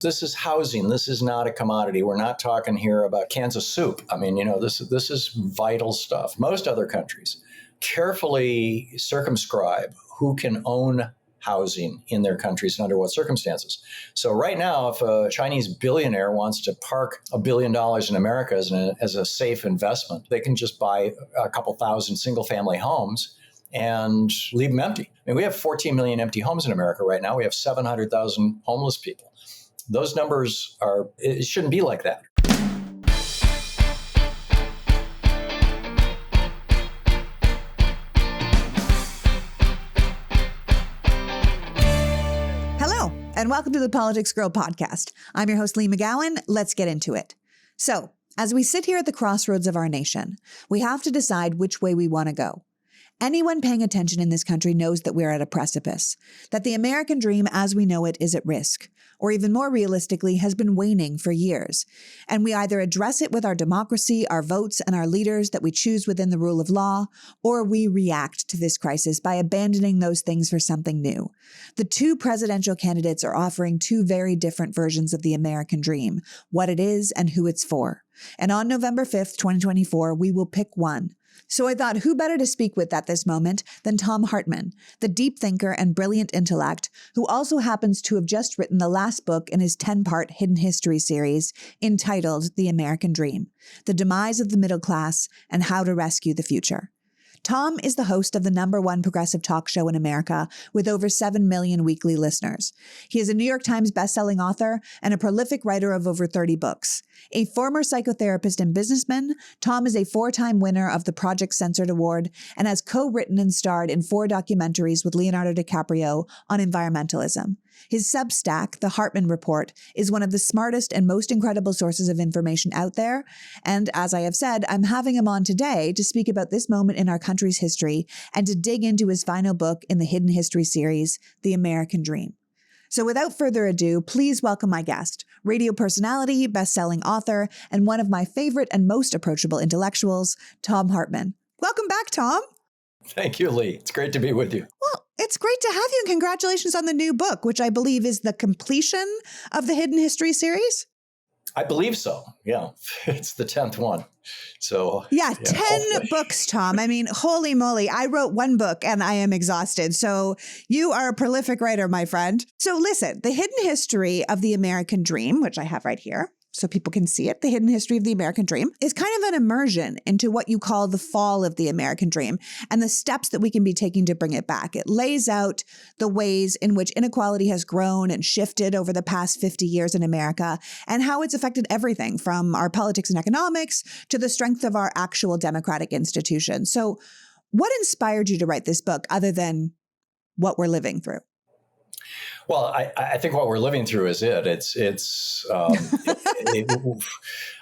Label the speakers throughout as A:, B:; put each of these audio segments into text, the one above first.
A: This is housing. This is not a commodity. We're not talking here about cans of soup. I mean, this is vital stuff. Most other countries carefully circumscribe who can own housing in their countries and under what circumstances. So right now, if a Chinese billionaire wants to park $1 billion in America as a safe investment, they can just buy a couple thousand single-family homes and leave them empty. I mean, we have 14 million empty homes in America right now. We have 700,000 homeless people. Those numbers it shouldn't be like that.
B: Hello, and welcome to the PoliticsGirl podcast. I'm your host, Lee McGowan. Let's get into it. So, as we sit here at the crossroads of our nation, we have to decide which way we want to go. Anyone paying attention in this country knows that we're at a precipice, that the American dream as we know it is at risk, or even more realistically, has been waning for years. And we either address it with our democracy, our votes, and our leaders that we choose within the rule of law, or we react to this crisis by abandoning those things for something new. The two presidential candidates are offering two very different versions of the American dream, what it is and who it's for. And on November 5th, 2024, we will pick one. So I thought, who better to speak with at this moment than Thom Hartman, the deep thinker and brilliant intellect, who also happens to have just written the last book in his 10-part Hidden History series entitled The American Dream: The Demise of the Middle Class and How to Rescue the Future. Thom is the host of the #1 progressive talk show in America with over 7 million weekly listeners. He is a New York Times bestselling author and a prolific writer of over 30 books. A former psychotherapist and businessman, Thom is a 4-time winner of the Project Censored Award and has co-written and starred in 4 documentaries with Leonardo DiCaprio on environmentalism. His Substack, The Hartman Report, is one of the smartest and most incredible sources of information out there. And as I have said, I'm having him on today to speak about this moment in our country's history and to dig into his final book in the Hidden History series, The American Dream. So without further ado, please welcome my guest, radio personality, best-selling author, and one of my favorite and most approachable intellectuals, Thom Hartman. Welcome back, Thom.
A: Thank you, Lee. It's great to be with you.
B: Well, it's great to have you, and congratulations on the new book, which I believe is the completion of the Hidden History series.
A: I believe so. Yeah, it's the 10th one. So
B: yeah 10 hopefully. Books, Thom. I mean, holy moly. I wrote one book and I am exhausted. So you are a prolific writer, my friend. So listen, the Hidden History of the American Dream, which I have right here, so people can see it, The Hidden History of the American Dream, is kind of an immersion into what you call the fall of the American dream and the steps that we can be taking to bring it back. It lays out the ways in which inequality has grown and shifted over the past 50 years in America and how it's affected everything from our politics and economics to the strength of our actual democratic institutions. So what inspired you to write this book other than what we're living through?
A: Well, I think what we're living through is it.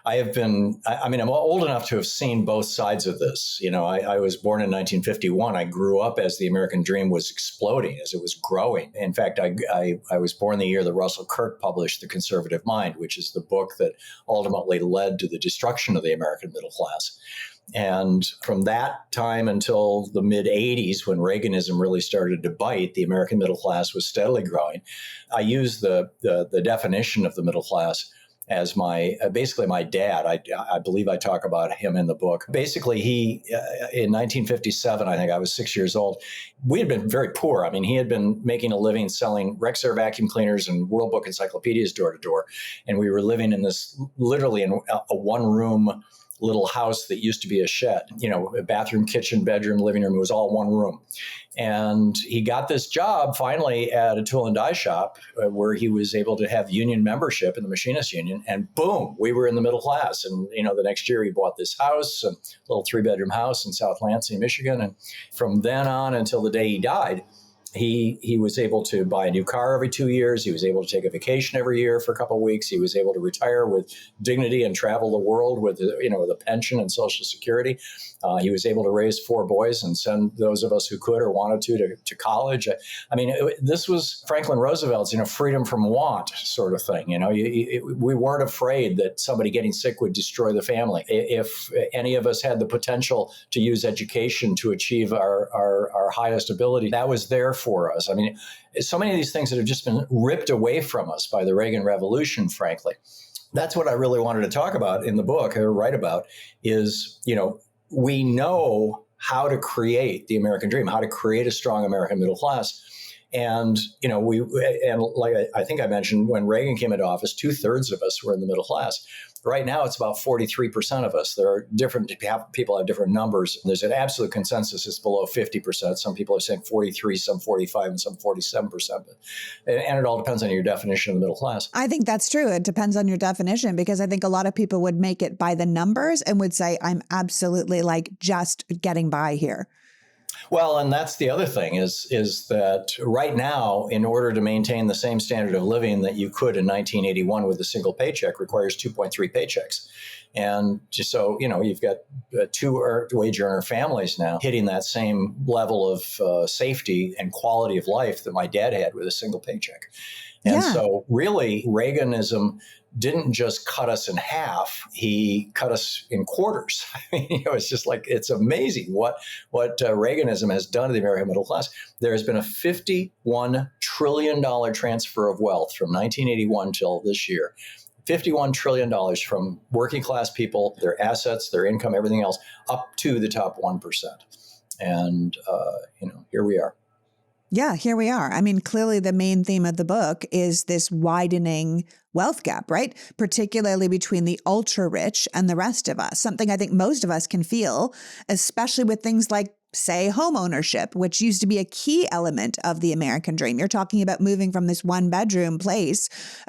A: I'm old enough to have seen both sides of this. I was born in 1951. I grew up as the American dream was exploding, as it was growing. In fact, I was born the year that Russell Kirk published The Conservative Mind, which is the book that ultimately led to the destruction of the American middle class. And from that time until the mid-'80s, when Reaganism really started to bite, the American middle class was steadily growing. I use the definition of the middle class as basically my dad. I believe I talk about him in the book. Basically, he, in 1957, I think I was 6 years old, we had been very poor. I mean, he had been making a living selling Rexair vacuum cleaners and World Book encyclopedias door to door. And we were living in this, literally in a one-room little house that used to be a shed, a bathroom, kitchen, bedroom, living room. It was all one room. And he got this job finally at a tool and die shop where he was able to have union membership in the Machinists Union. And boom, we were in the middle class. And, the next year he bought this house, a little 3-bedroom house in South Lansing, Michigan. And from then on until the day he died, he was able to buy a new car every 2 years. He was able to take a vacation every year for a couple of weeks. He was able to retire with dignity and travel the world with a pension and Social Security. He was able to raise 4 boys and send those of us who could or wanted to college. This was Franklin Roosevelt's, freedom from want sort of thing. We weren't afraid that somebody getting sick would destroy the family. If any of us had the potential to use education to achieve our highest ability, that was there for us. I mean, so many of these things that have just been ripped away from us by the Reagan Revolution, frankly. That's what I really wanted to talk about in the book, or write about, is, we know how to create the American dream, how to create a strong American middle class. And, and like I think I mentioned, when Reagan came into office, 2/3 of us were in the middle class. Right now, it's about 43% of us. There are different people have different numbers. There's an absolute consensus it's below 50%. Some people are saying 43, some 45, and some 47%. And it all depends on your definition of the middle class.
B: I think that's true. It depends on your definition, because I think a lot of people would make it by the numbers and would say, I'm absolutely just getting by here.
A: Well, and that's the other thing is that right now, in order to maintain the same standard of living that you could in 1981 with a single paycheck, requires 2.3 paychecks. And just so, you've got two wage earner families now hitting that same level of safety and quality of life that my dad had with a single paycheck. And so really, Reaganism didn't just cut us in half, he cut us in quarters. I mean, it's just it's amazing what Reaganism has done to the American middle class. There has been a $51 trillion transfer of wealth from 1981 till this year. $51 trillion from working class people, their assets, their income, everything else, up to the top 1%. And, here we are.
B: Yeah, here we are. I mean, clearly the main theme of the book is this widening wealth gap, right? Particularly between the ultra rich and the rest of us. Something I think most of us can feel, especially with things like, say, home ownership, which used to be a key element of the American dream. You're talking about moving from this one-bedroom place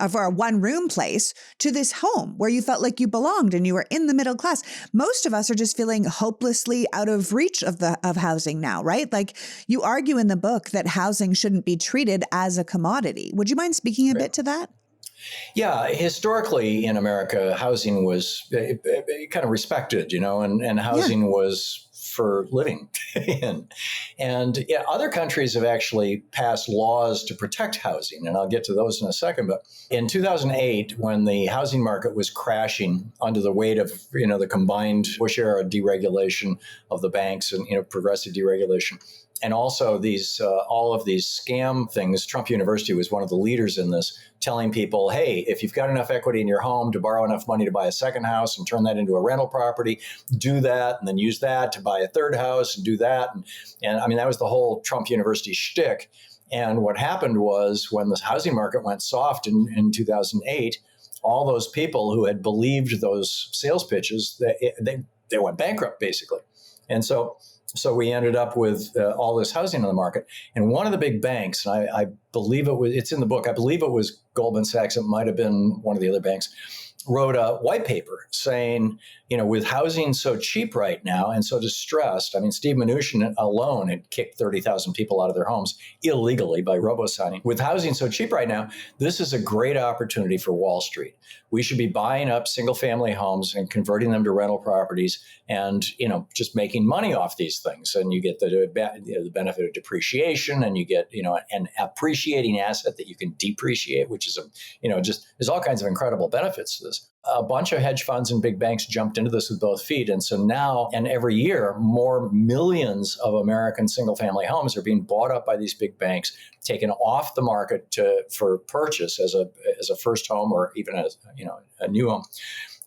B: for a one-room place to this home where you felt like you belonged and you were in the middle class. Most of us are just feeling hopelessly out of reach of housing now, right? Like, you argue in the book that housing shouldn't be treated as a commodity. Would you mind speaking a bit to that?
A: Yeah, historically in America, housing was kind of respected, and housing was for living in. And other countries have actually passed laws to protect housing, and I'll get to those in a second. But in 2008, when the housing market was crashing under the weight of, the combined Bush-era deregulation of the banks and, progressive deregulation, and also these all of these scam things, Trump University was one of the leaders in this, telling people, hey, if you've got enough equity in your home to borrow enough money to buy a second house and turn that into a rental property, do that, and then use that to buy a third house and do that. And I mean, that was the whole Trump University shtick. And what happened was, when the housing market went soft in 2008, all those people who had believed those sales pitches, they went bankrupt, basically. And so we ended up with all this housing on the market. And one of the big banks, and I believe it's in the book, I believe it was Goldman Sachs, it might have been one of the other banks, wrote a white paper saying, with housing so cheap right now and so distressed, I mean, Steve Mnuchin alone had kicked 30,000 people out of their homes illegally by robo-signing. With housing so cheap right now, this is a great opportunity for Wall Street. We should be buying up single-family homes and converting them to rental properties and, just making money off these things. And you get the benefit of depreciation, and you get, an appreciating asset that you can depreciate, which is, just there's all kinds of incredible benefits to this. A bunch of hedge funds and big banks jumped into this with both feet. And so now, and every year, more millions of American single-family homes are being bought up by these big banks, taken off the market for purchase as a first home, or even as a new home,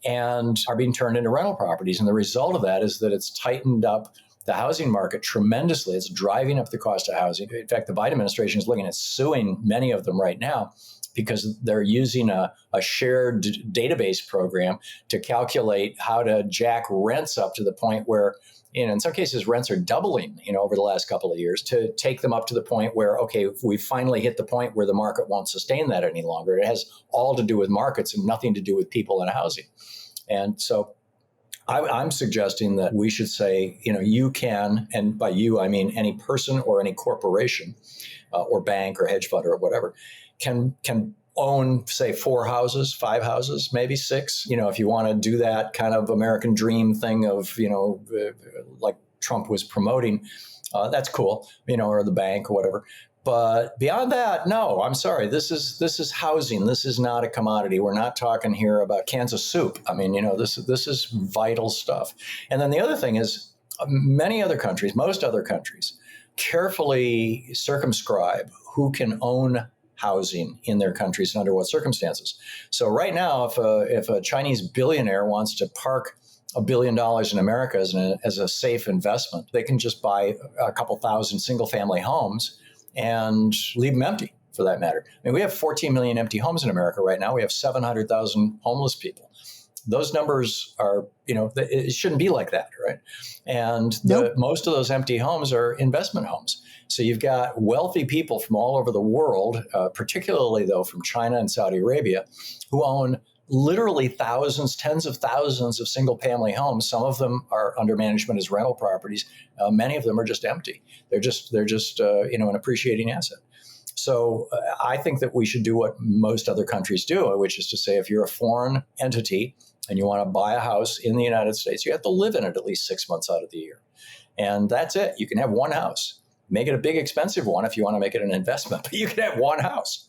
A: and are being turned into rental properties. And the result of that is that it's tightened up the housing market tremendously. It's driving up the cost of housing. In fact, the Biden administration is looking at suing many of them right now, because they're using a shared database program to calculate how to jack rents up to the point where, in some cases, rents are doubling, over the last couple of years, to take them up to the point where, okay, we finally hit the point where the market won't sustain that any longer. It has all to do with markets and nothing to do with people and housing. And so I'm suggesting that we should say, you can, and by you, I mean any person or any corporation or bank or hedge fund or whatever, can own, say, 4 houses, 5 houses, maybe 6. If you want to do that kind of American dream thing of, like Trump was promoting, that's cool, or the bank or whatever. But beyond that, no, I'm sorry. This is housing. This is not a commodity. We're not talking here about cans of soup. I mean, this is vital stuff. And then the other thing is, most other countries carefully circumscribe who can own housing in their countries and under what circumstances. So right now, if a Chinese billionaire wants to park $1 billion in America as a safe investment, they can just buy a couple thousand single family homes and leave them empty, for that matter. I mean, we have 14 million empty homes in America right now. We have 700,000 homeless people. Those numbers are, it shouldn't be like that, right? And most of those empty homes are investment homes. So you've got wealthy people from all over the world, particularly though from China and Saudi Arabia, who own literally thousands, tens of thousands of single family homes. Some of them are under management as rental properties. Many of them are just empty. They're just an appreciating asset. So I think that we should do what most other countries do, which is to say, if you're a foreign entity and you want to buy a house in the United States, you have to live in it at least 6 months out of the year. And that's it. You can have one house. Make it a big, expensive one if you want to make it an investment, but you can have one house.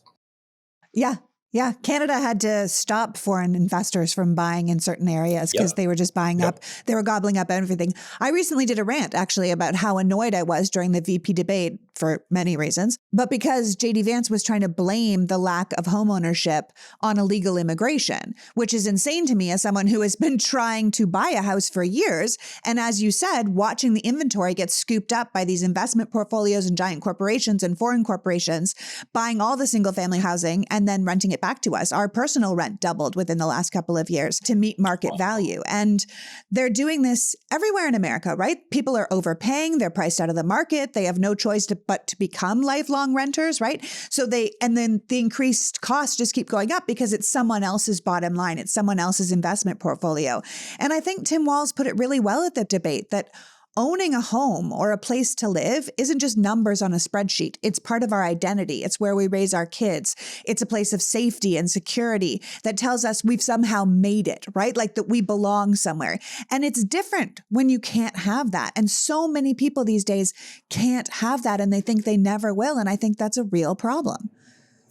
B: Yeah. Yeah. Canada had to stop foreign investors from buying in certain areas because they were just buying up. They were gobbling up everything. I recently did a rant actually about how annoyed I was during the VP debate for many reasons, but because JD Vance was trying to blame the lack of homeownership on illegal immigration, which is insane to me as someone who has been trying to buy a house for years. And as you said, watching the inventory get scooped up by these investment portfolios and giant corporations and foreign corporations, buying all the single family housing and then renting it back to us. Our personal rent doubled within the last couple of years to meet market value. And they're doing this everywhere in America, right? People are overpaying. They're priced out of the market. They have no choice but to become lifelong renters, right? So then the increased costs just keep going up because it's someone else's bottom line. It's someone else's investment portfolio. And I think Tim Walz put it really well at the debate that owning a home or a place to live isn't just numbers on a spreadsheet. It's part of our identity. It's where we raise our kids. It's a place of safety and security that tells us we've somehow made it, right? Like that we belong somewhere. And it's different when you can't have that. And so many people these days can't have that and they think they never will. And I think that's a real problem.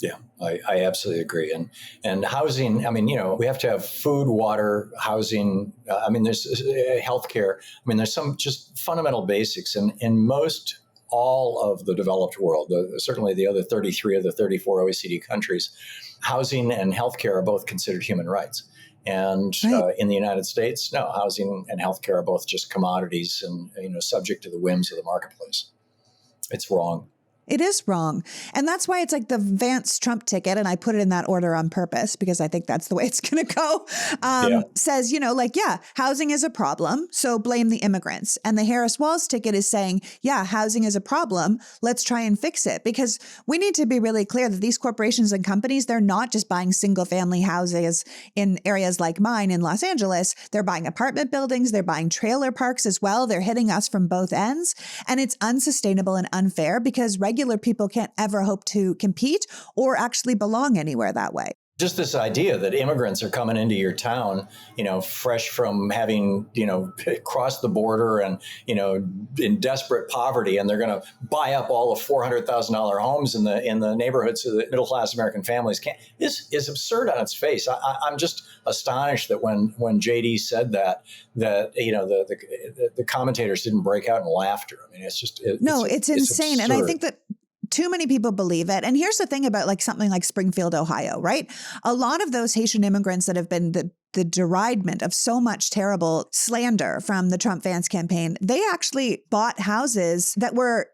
A: Yeah, I absolutely agree. And housing, I mean, we have to have food, water, housing. There's healthcare. There's some just fundamental basics. And in most all of the developed world, certainly the other 33 of the 34 OECD countries, housing and healthcare are both considered human rights. And in the United States, no, housing and healthcare are both just commodities and, subject to the whims of the marketplace. It's wrong.
B: It is wrong. And that's why it's like the Vance Trump ticket, and I put it in that order on purpose because I think that's the way it's going to go, says, housing is a problem, so blame the immigrants. And the Harris Walz ticket is saying, housing is a problem, let's try and fix it. Because we need to be really clear that these corporations and companies, they're not just buying single family houses in areas like mine in Los Angeles. They're buying apartment buildings, they're buying trailer parks as well. They're hitting us from both ends. And it's unsustainable and unfair because regular people can't ever hope to compete or actually belong anywhere that way.
A: Just this idea that immigrants are coming into your town, fresh from having, crossed the border and, in desperate poverty, and they're going to buy up all the $400,000 homes in the neighborhoods so that middle-class American families can't, is absurd on its face. I'm just astonished that when JD said that the commentators didn't break out in laughter. It's insane.
B: And I think that too many people believe it. And here's the thing about something like Springfield, Ohio, right? A lot of those Haitian immigrants that have been the deridement of so much terrible slander from the Trump Vance campaign, they actually bought houses that were,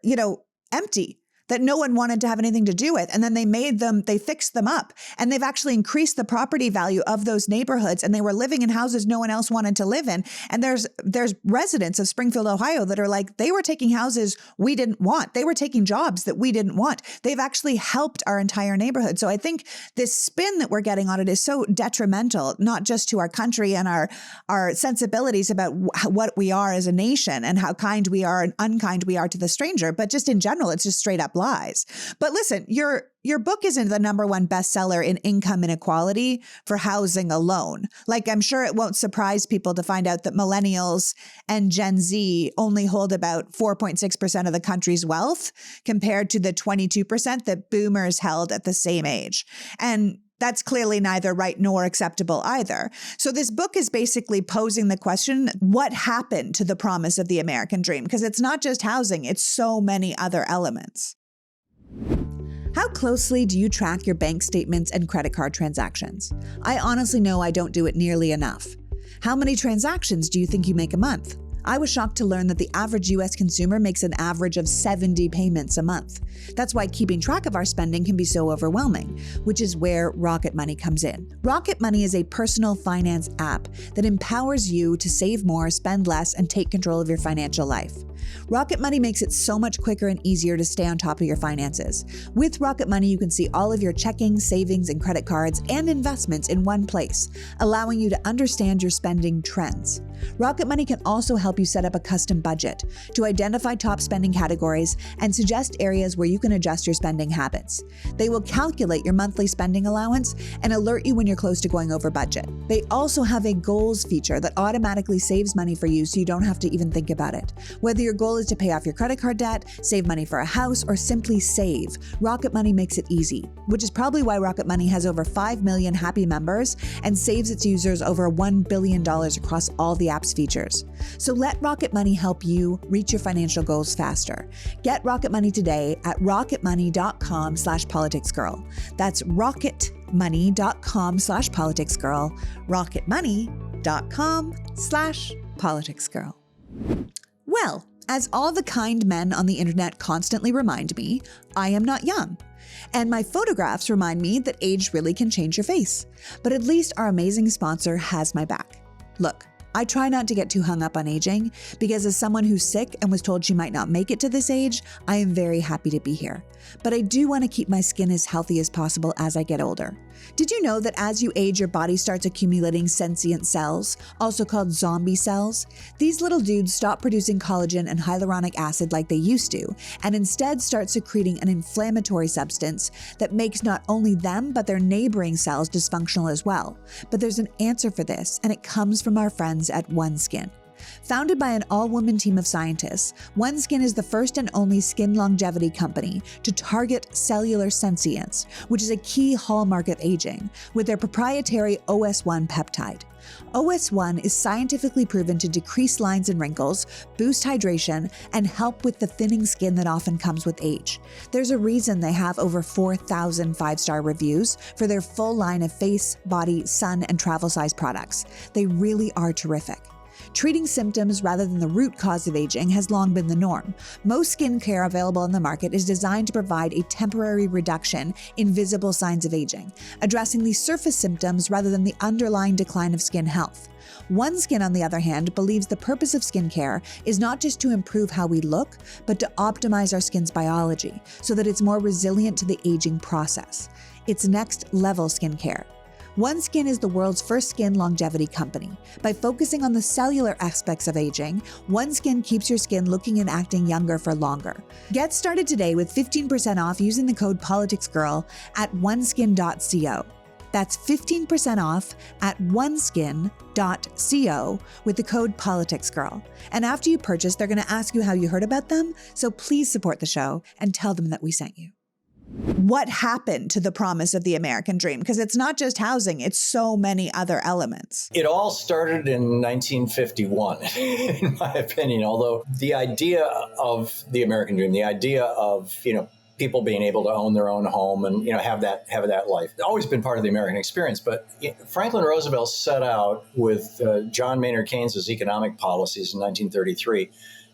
B: empty, that no one wanted to have anything to do with. And then they fixed them up, and they've actually increased the property value of those neighborhoods. And they were living in houses no one else wanted to live in. And there's residents of Springfield, Ohio that are like, they were taking houses we didn't want. They were taking jobs that we didn't want. They've actually helped our entire neighborhood. So I think this spin that we're getting on it is so detrimental, not just to our country and our sensibilities about what we are as a nation and how kind we are and unkind we are to the stranger, but just in general, it's just straight up lies. But listen, your book isn't the #1 bestseller in income inequality for housing alone. I'm sure it won't surprise people to find out that millennials and Gen Z only hold about 4.6% of the country's wealth compared to the 22% that boomers held at the same age. And That's clearly neither right nor acceptable either. So this book is basically posing the question, what happened to the promise of the American dream? Because it's not just housing, it's so many other elements. How closely do you track your bank statements and credit card transactions? I honestly know I don't do it nearly enough. How many transactions do you think you make a month? I was shocked to learn that the average US consumer makes an average of 70 payments a month. That's why keeping track of our spending can be so overwhelming, which is where Rocket Money comes in. Rocket Money is a personal finance app that empowers you to save more, spend less, and take control of your financial life. Rocket Money makes it so much quicker and easier to stay on top of your finances. With Rocket Money, you can see all of your checking, savings, and credit cards and investments in one place, allowing you to understand your spending trends. Rocket Money can also help you set up a custom budget to identify top spending categories and suggest areas where you can adjust your spending habits. They will calculate your monthly spending allowance and alert you when you're close to going over budget. They also have a goals feature that automatically saves money for you so you don't have to even think about it. Whether your goal is to pay off your credit card debt, save money for a house, or simply save, Rocket Money makes it easy, which is probably why Rocket Money has over 5 million happy members and saves its users over $1 billion across all the app's features. So let Rocket Money help you reach your financial goals faster. Get Rocket Money today at rocketmoney.com/politicsgirl. That's rocketmoney.com/politicsgirl. rocketmoney.com/politicsgirl. Well, as all the kind men on the internet constantly remind me, I am not young. And my photographs remind me that age really can change your face. But at least our amazing sponsor has my back. Look, I try not to get too hung up on aging because as someone who's sick and was told she might not make it to this age, I am very happy to be here. But I do want to keep my skin as healthy as possible as I get older. Did you know that as you age, your body starts accumulating sentient cells, also called zombie cells? These little dudes stop producing collagen and hyaluronic acid like they used to, and instead start secreting an inflammatory substance that makes not only them, but their neighboring cells dysfunctional as well. But there's an answer for this, and it comes from our friends at OneSkin. Founded by an all-woman team of scientists, OneSkin is the first and only skin longevity company to target cellular sentience, which is a key hallmark of aging, with their proprietary OS1 peptide. OS1 is scientifically proven to decrease lines and wrinkles, boost hydration, and help with the thinning skin that often comes with age. There's a reason they have over 4,000 five-star reviews for their full line of face, body, sun, and travel size products. They really are terrific. Treating symptoms rather than the root cause of aging has long been the norm. Most skincare available on the market is designed to provide a temporary reduction in visible signs of aging, addressing the surface symptoms rather than the underlying decline of skin health. OneSkin, on the other hand, believes the purpose of skincare is not just to improve how we look, but to optimize our skin's biology so that it's more resilient to the aging process. It's next-level skincare. OneSkin is the world's first skin longevity company. By focusing on the cellular aspects of aging, OneSkin keeps your skin looking and acting younger for longer. Get started today with 15% off using the code PoliticsGirl at oneskin.co. That's 15% off at oneskin.co with the code PoliticsGirl. And after you purchase, they're going to ask you how you heard about them, so please support the show and tell them that we sent you. What happened to the promise of the American dream? Because it's not just housing, it's so many other elements.
A: It all started in 1951, in my opinion, although the idea of the American dream, the idea of, people being able to own their own home and, have that life, it's always been part of the American experience. But Franklin Roosevelt set out with John Maynard Keynes's economic policies in 1933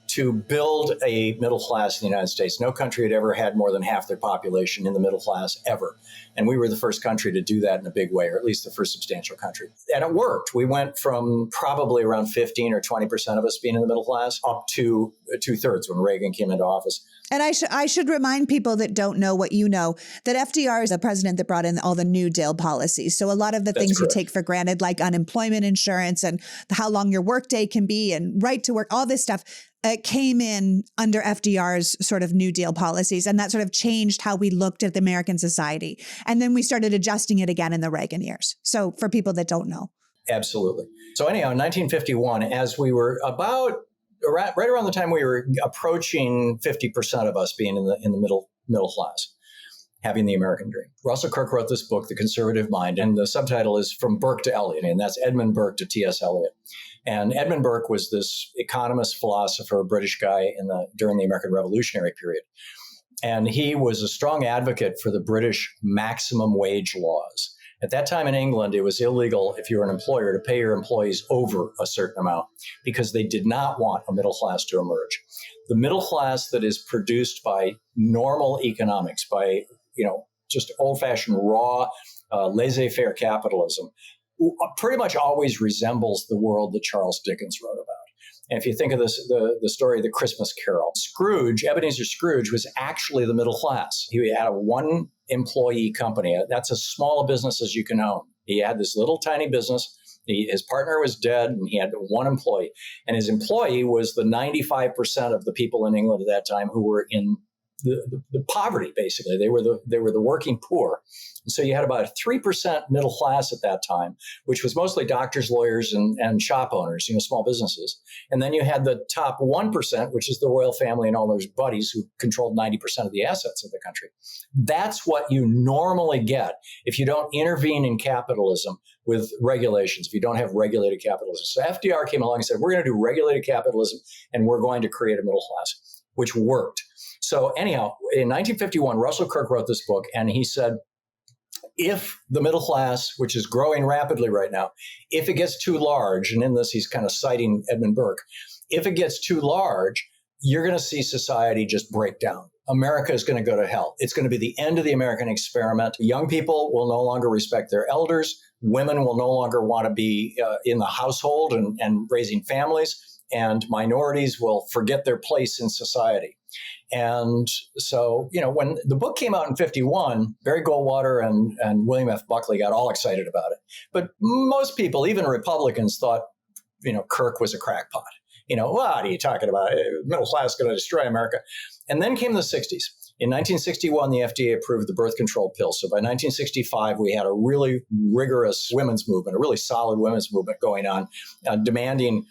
A: to build a middle class in the United States. No country had ever had more than half their population in the middle class ever. And we were the first country to do that in a big way, or at least the first substantial country. And it worked. We went from probably around 15 or 20% of us being in the middle class up to 2/3 when Reagan came into office.
B: And I should remind people that don't know what you know, that FDR is the president that brought in all the New Deal policies. So a lot of the things we take for granted, like unemployment insurance and how long your workday can be and right to work, all this stuff, came in under FDR's sort of New Deal policies. And that sort of changed how we looked at the American society. And then we started adjusting it again in the Reagan years. So for people that don't know.
A: Absolutely. So anyhow, in 1951, as we were right around the time we were approaching 50% of us being in the middle class. having the American dream. Russell Kirk wrote this book, The Conservative Mind, and the subtitle is From Burke to Eliot, and that's Edmund Burke to T.S. Eliot. And Edmund Burke was this economist, philosopher, British guy during the American Revolutionary period. And he was a strong advocate for the British maximum wage laws. At that time in England, it was illegal if you were an employer to pay your employees over a certain amount because they did not want a middle class to emerge. The middle class that is produced by normal economics, by just old-fashioned raw laissez-faire capitalism, pretty much always resembles the world that Charles Dickens wrote about. And if you think of this, the story of The Christmas Carol, Ebenezer Scrooge was actually the middle class. He had a one employee company. That's as small a business as you can own. He had this little tiny business. His partner was dead, and he had one employee. And his employee was the 95% of the people in England at that time who were in the poverty, basically. They were the working poor. And so you had about a 3% middle class at that time, which was mostly doctors, lawyers, and shop owners, small businesses. And then you had the top 1%, which is the royal family and all those buddies who controlled 90% of the assets of the country. That's what you normally get if you don't intervene in capitalism with regulations, if you don't have regulated capitalism. So FDR came along and said, we're going to do regulated capitalism, and we're going to create a middle class, which worked. So anyhow, in 1951, Russell Kirk wrote this book, and he said, if the middle class, which is growing rapidly right now, if it gets too large, and in this he's kind of citing Edmund Burke, if it gets too large, you're going to see society just break down. America is going to go to hell. It's going to be the end of the American experiment. Young people will no longer respect their elders. Women will no longer want to be in the household and raising families. And minorities will forget their place in society. And so, when the book came out in 51, Barry Goldwater and William F. Buckley got all excited about it. But most people, even Republicans, thought, Kirk was a crackpot. What are you talking about? Middle class is going to destroy America. And then came the 60s. In 1961, the FDA approved the birth control pill. So by 1965, we had a really rigorous women's movement, a really solid women's movement going on, demanding,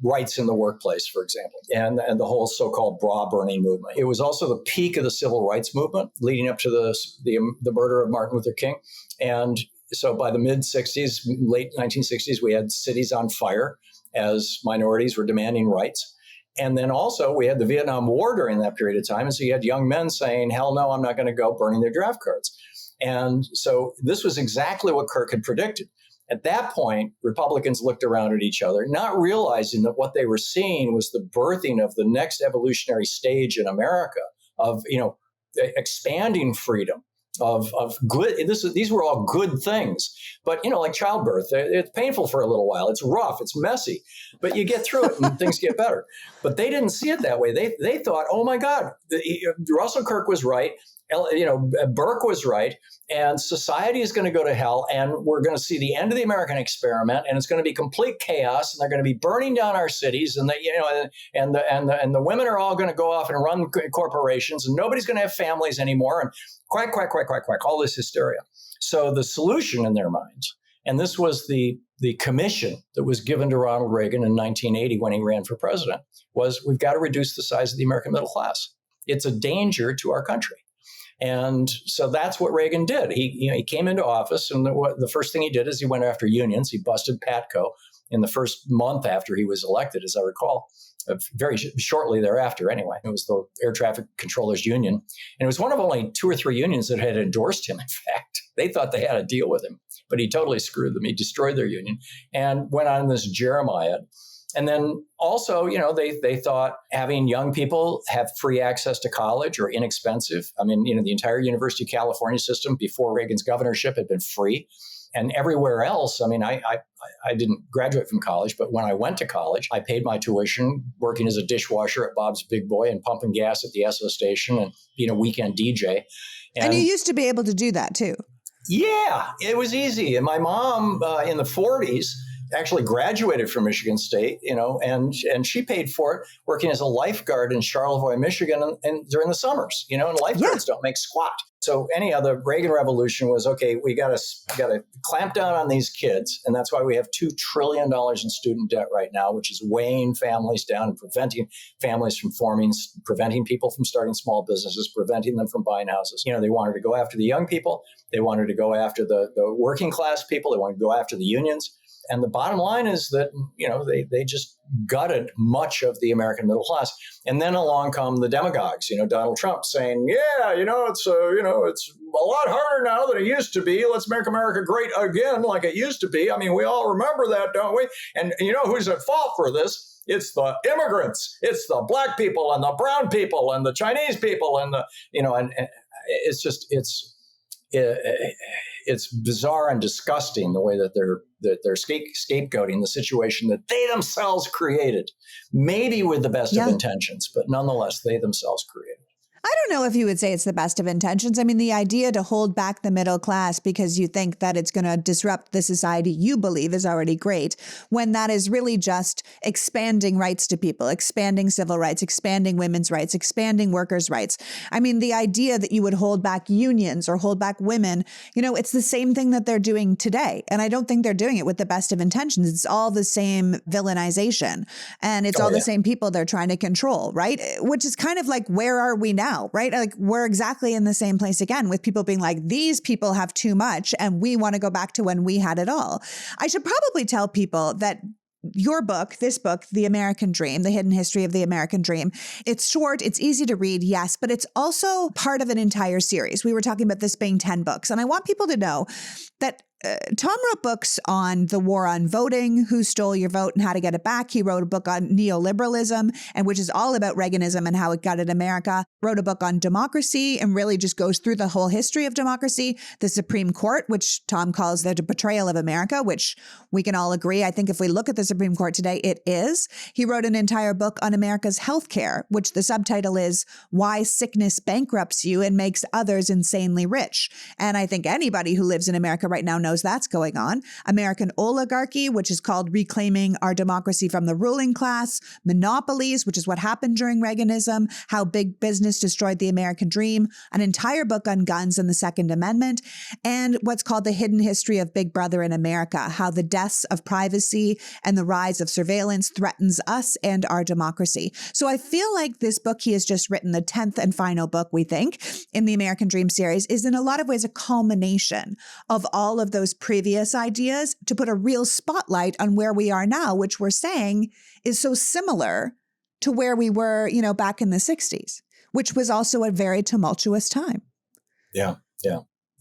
A: rights in the workplace, for example, and the whole so-called bra burning movement. It was also the peak of the civil rights movement leading up to the murder of Martin Luther King. And so by the mid-60s, late 1960s, we had cities on fire as minorities were demanding rights. And then also we had the Vietnam War during that period of time. And so you had young men saying, hell no, I'm not going to go, burning their draft cards. And so this was exactly what Kirk had predicted. At that point, Republicans looked around at each other, not realizing that what they were seeing was the birthing of the next evolutionary stage in America of, expanding freedom, of good. These were all good things. But, like childbirth, it's painful for a little while. It's rough. It's messy. But you get through it and things get better. But they didn't see it that way. They thought, oh, my God, Russell Kirk was right. Burke was right. And society is going to go to hell. And we're going to see the end of the American experiment. And it's going to be complete chaos. And they're going to be burning down our cities. And the women are all going to go off and run corporations. And nobody's going to have families anymore. And quack, quack, quack, quack, quack, all this hysteria. So the solution in their minds, and this was the commission that was given to Ronald Reagan in 1980 when he ran for president, was we've got to reduce the size of the American middle class. It's a danger to our country. And so that's what Reagan did. He came into office, and the first thing he did is he went after unions. He busted PATCO in the first month after he was elected, as I recall. Very shortly thereafter, anyway. It was the Air Traffic Controllers Union. And it was one of only 2 or 3 unions that had endorsed him, in fact. They thought they had a deal with him, but he totally screwed them. He destroyed their union and went on this Jeremiad. And then also, they thought having young people have free access to college or inexpensive. I mean, the entire University of California system before Reagan's governorship had been free. And everywhere else, I mean, I didn't graduate from college, but when I went to college, I paid my tuition working as a dishwasher at Bob's Big Boy and pumping gas at the Esso station and being a weekend DJ.
B: And you used to be able to do that too.
A: Yeah, it was easy. And my mom in the 40s actually graduated from Michigan State, and she paid for it working as a lifeguard in Charlevoix, Michigan, and during the summers, and lifeguards don't make squat. So anyhow, the Reagan Revolution was, okay, we got to clamp down on these kids. And that's why we have $2 trillion in student debt right now, which is weighing families down and preventing families from forming, preventing people from starting small businesses, preventing them from buying houses. They wanted to go after the young people. They wanted to go after the working class people. They wanted to go after the unions. And the bottom line is that, they just gutted much of the American middle class. And then along come the demagogues, Donald Trump saying, it's a lot harder now than it used to be. Let's make America great again like it used to be. I mean, we all remember that, don't we? And who's at fault for this? It's the immigrants. It's the black people and the brown people and the Chinese people and and it's just, it's bizarre and disgusting the way that they're scapegoating the situation that they themselves created, maybe with the best of intentions, but nonetheless, they themselves created.
B: I don't know if you would say it's the best of intentions. I mean, the idea to hold back the middle class because you think that it's going to disrupt the society you believe is already great, when that is really just expanding rights to people, expanding civil rights, expanding women's rights, expanding workers' rights. I mean, the idea that you would hold back unions or hold back women, it's the same thing that they're doing today. And I don't think they're doing it with the best of intentions. It's all the same villainization, and it's all the same people they're trying to control, right? Which is kind of like, where are we now? Right? Like, we're exactly in the same place again, with people being like, these people have too much and we want to go back to when we had it all. I should probably tell people that your book, this book, The American Dream, The Hidden History of the American Dream, it's short, it's easy to read, yes, but it's also part of an entire series. We were talking about this being 10 books. And I want people to know that Thom wrote books on the war on voting, who stole your vote and how to get it back. He wrote a book on neoliberalism, and which is all about Reaganism and how it gutted America. Wrote a book on democracy and really just goes through the whole history of democracy. The Supreme Court, which Thom calls the betrayal of America, which we can all agree. I think if we look at the Supreme Court today, it is. He wrote an entire book on America's healthcare, which the subtitle is Why Sickness Bankrupts You and Makes Others Insanely Rich. And I think anybody who lives in America right now knows that's going on. American oligarchy, which is called Reclaiming Our Democracy from the Ruling Class. Monopolies, which is what happened during Reaganism. How big business destroyed the American dream. An entire book on guns and the Second Amendment. And what's called The Hidden History of Big Brother in America. How the deaths of privacy and the rise of surveillance threatens us and our democracy. So I feel like this book he has just written, the 10th and final book, we think, in the American Dream series, is in a lot of ways a culmination of all of those previous ideas to put a real spotlight on where we are now, which we're saying is so similar to where we were, back in the 60s, which was also a very tumultuous time.
A: Yeah.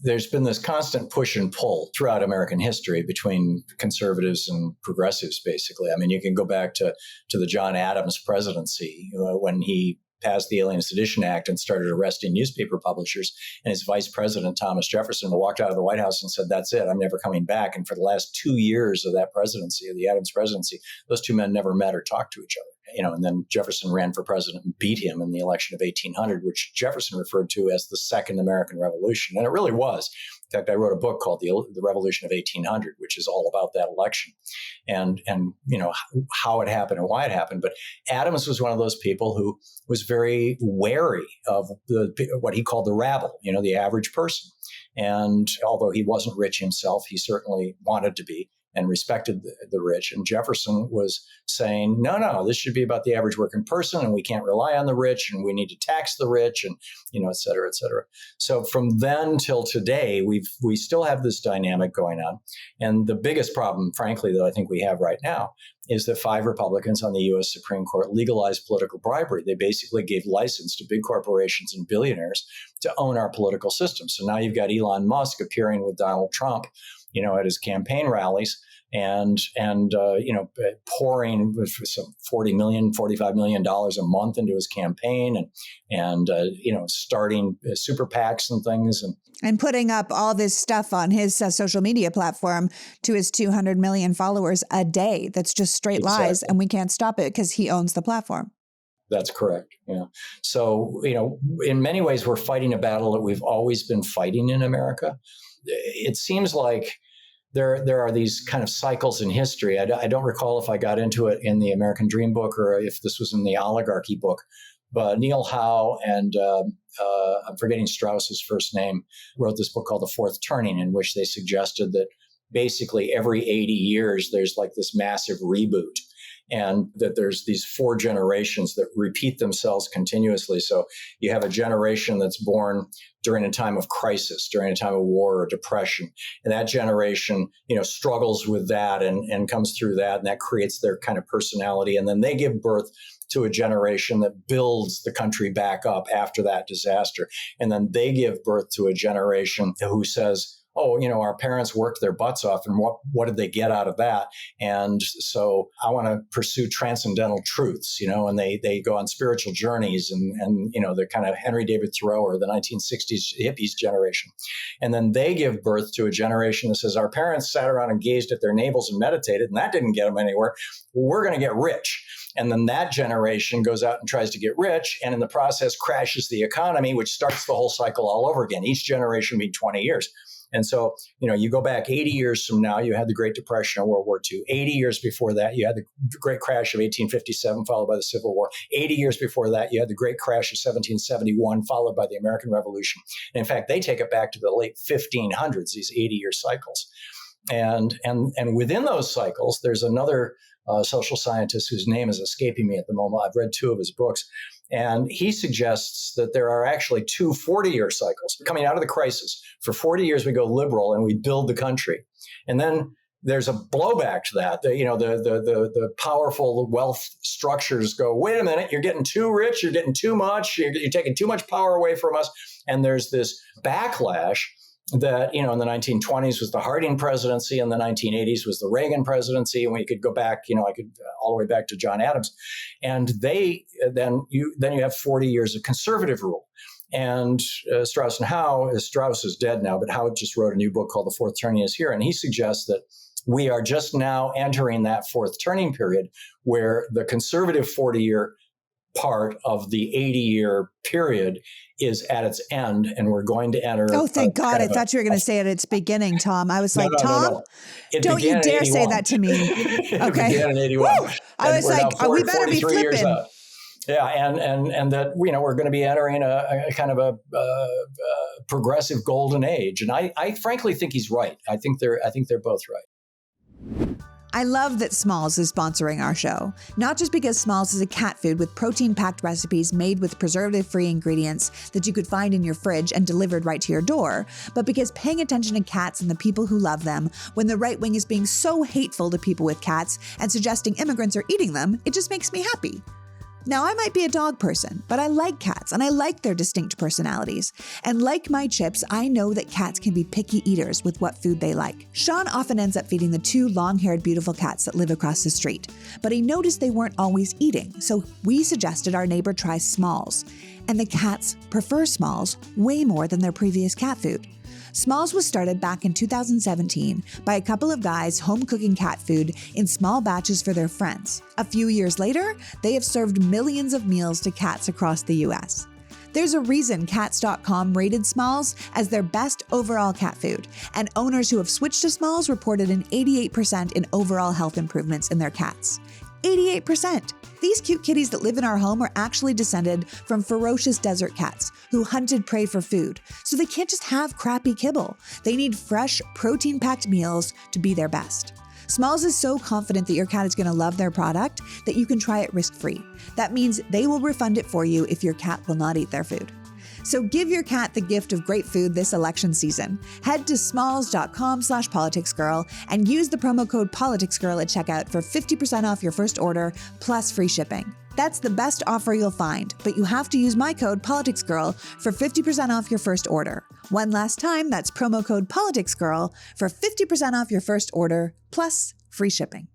A: There's been this constant push and pull throughout American history between conservatives and progressives, basically. I mean, you can go back to the John Adams presidency when he passed the Alien Sedition Act and started arresting newspaper publishers. And his vice president, Thomas Jefferson, walked out of the White House and said, that's it, I'm never coming back. And for the last 2 years of that presidency, of the Adams presidency, those two men never met or talked to each other. And then Jefferson ran for president and beat him in the election of 1800, which Jefferson referred to as the Second American Revolution. And it really was. In fact, I wrote a book called The Revolution of 1800, which is all about that election and how it happened and why it happened. But Adams was one of those people who was very wary of what he called the rabble, the average person. And although he wasn't rich himself, he certainly wanted to be and respected the rich. And Jefferson was saying, no, this should be about the average working person, and we can't rely on the rich, and we need to tax the rich, and, et cetera, et cetera. So from then till today, we still have this dynamic going on. And the biggest problem, frankly, that I think we have right now is that 5 Republicans on the U.S. Supreme Court legalized political bribery. They basically gave license to big corporations and billionaires to own our political system. So now you've got Elon Musk appearing with Donald Trump, at his campaign rallies and pouring some $45 million a month into his campaign and starting super PACs and things.
B: And putting up all this stuff on his social media platform to his 200 million followers a day. That's just straight lies. And we can't stop it because he owns the platform.
A: That's correct. Yeah. So, in many ways, we're fighting a battle that we've always been fighting in America. It seems like there are these kind of cycles in history. I don't recall if I got into it in the American Dream book or if this was in the Oligarchy book, but Neil Howe and I'm forgetting Strauss's first name, wrote this book called The Fourth Turning, in which they suggested that basically every 80 years, there's like this massive reboot, and that there's these 4 generations that repeat themselves continuously. So you have a generation that's born during a time of crisis, during a time of war or depression. And that generation, struggles with that and comes through that, and that creates their kind of personality. And then they give birth to a generation that builds the country back up after that disaster. And then they give birth to a generation who says, oh, our parents worked their butts off, and what did they get out of that? And so I want to pursue transcendental truths, and they go on spiritual journeys and they're kind of Henry David Thoreau or the 1960s hippies generation. And then they give birth to a generation that says, our parents sat around and gazed at their navels and meditated, and that didn't get them anywhere. We're going to get rich. And then that generation goes out and tries to get rich, and in the process crashes the economy, which starts the whole cycle all over again, each generation being 20 years. And so, you go back 80 years from now, you had the Great Depression and World War II. 80 years before that, you had the Great Crash of 1857, followed by the Civil War. 80 years before that, you had the Great Crash of 1771, followed by the American Revolution. And in fact, they take it back to the late 1500s, these 80-year cycles. And within those cycles, there's another social scientist whose name is escaping me at the moment. I've read 2 of his books. And he suggests that there are actually 2 40-year cycles. Coming out of the crisis, for 40 years, we go liberal and we build the country. And then there's a blowback to that. The powerful wealth structures go, wait a minute, you're getting too rich, you're getting too much, you're taking too much power away from us. And there's this backlash that, in the 1920s was the Harding presidency, and the 1980s was the Reagan presidency, and we could go back, I could all the way back to John Adams, and then you have 40 years of conservative rule. And Strauss is dead now, but Howe just wrote a new book called The Fourth Turning is Here, and he suggests that we are just now entering that fourth turning period where the conservative 40-year part of the 80-year period is at its end, and we're going to enter.
B: Oh, thank God. I thought you were going to say it at its beginning, Tom. I was Tom, don't you dare say that to me.
A: Okay. It
B: began
A: in 81.
B: I was like, we better be flipping.
A: Yeah, and that, we're going to be entering a kind of a progressive golden age. And I frankly think he's right. I think they're both right.
B: I love that Smalls is sponsoring our show, not just because Smalls is a cat food with protein-packed recipes made with preservative-free ingredients that you could find in your fridge and delivered right to your door, but because paying attention to cats and the people who love them, when the right wing is being so hateful to people with cats and suggesting immigrants are eating them, it just makes me happy. Now, I might be a dog person, but I like cats and I like their distinct personalities. And like my chips, I know that cats can be picky eaters with what food they like. Sean often ends up feeding the 2 long-haired beautiful cats that live across the street, but he noticed they weren't always eating, so we suggested our neighbor try Smalls. And the cats prefer Smalls way more than their previous cat food. Smalls was started back in 2017 by a couple of guys home cooking cat food in small batches for their friends. A few years later, they have served millions of meals to cats across the US. There's a reason Cats.com rated Smalls as their best overall cat food, and owners who have switched to Smalls reported an 88% in overall health improvements in their cats. 88%! These cute kitties that live in our home are actually descended from ferocious desert cats who hunted prey for food, so they can't just have crappy kibble. They need fresh, protein-packed meals to be their best. Smalls is so confident that your cat is going to love their product that you can try it risk-free. That means they will refund it for you if your cat will not eat their food. So give your cat the gift of great food this election season. Head to smalls.com/politicsgirl and use the promo code politicsgirl at checkout for 50% off your first order plus free shipping. That's the best offer you'll find, but you have to use my code politicsgirl for 50% off your first order. One last time, that's promo code politicsgirl for 50% off your first order plus free shipping.